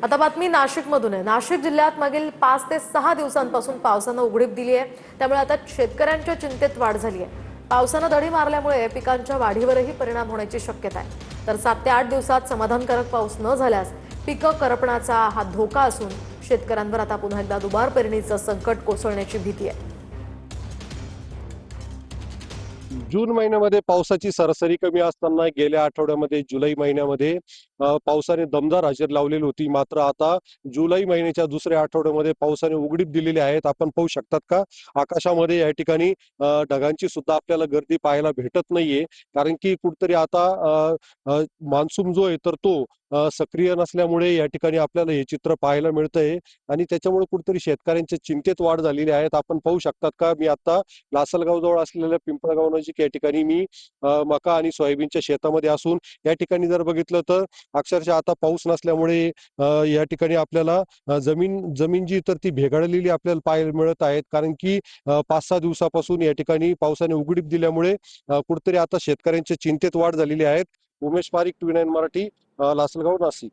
आता बातमी नाशिकमधून आहे। नाशिक जिल्ह्यात मागील 5 ते 6 दिवसांपासून पावसानं उघडीप दिली आहे। त्यामुळे आता शेतकऱ्यांच्या चिंतेत वाढ झाली आहे। पावसानं दडी मारल्यामुळे पिकांच्या वाढीवरही परिणाम होण्याची शक्यता आहे। तर 7 ते 8 दिवसात समाधानकारक पाऊस न झाल्यास पिकं करपण्याचा हा धोका असून शेतकऱ्यांवर आता पुन्हा एकदा दुबार पेरणीचं संकट कोसळण्याची भीती आहे। जून महिन्यामध्ये पावसाची सरासरी कमी असताना गेल्या आठवड्यामध्ये जुलै महिन्यामध्ये पावसाने दमदार हजेरी लावलेली होती। मात्र आता जुलै महिन्याच्या दुसऱ्या आठवड्यामध्ये पावसाने उघडीप दिलेली आहेत। आपण पाहू शकतात का आकाशामध्ये या ठिकाणी ढगांची सुद्धा आपल्याला गर्दी पाहायला भेटत नाहीये। कारण की कुठतरी आता मान्सून जो आहे तर तो सक्रिय नसल्यामुळे या ठिकाणी आपल्याला हे चित्र पाहायला मिळतंय आणि त्याच्यामुळे कुठतरी शेतकऱ्यांच्या चिंतेत वाढ झालेली आहे। आपण पाहू शकतात का मी आता लासलगाव जवळ असलेल्या पिंपळगाव नजीक या ठिकाणी मी मका आणि सोयाबीनच्या शेतामध्ये असून या ठिकाणी जर बघितलं तर अक्षरशः आता पाऊस नसल्यामुळे या ठिकाणी आपल्याला जमीन जी तर ती भेगाळलेली आपल्याला पाहायला मिळत आहेत। कारण की 5-6 दिवसापासून या ठिकाणी पावसाने उघडीप दिल्यामुळे कुठतरी आता शेतकऱ्यांच्या चिंतेत वाढ झालेली आहे। उमेश पारिक, TVNine मराठी, लासलगाव, नाशिक।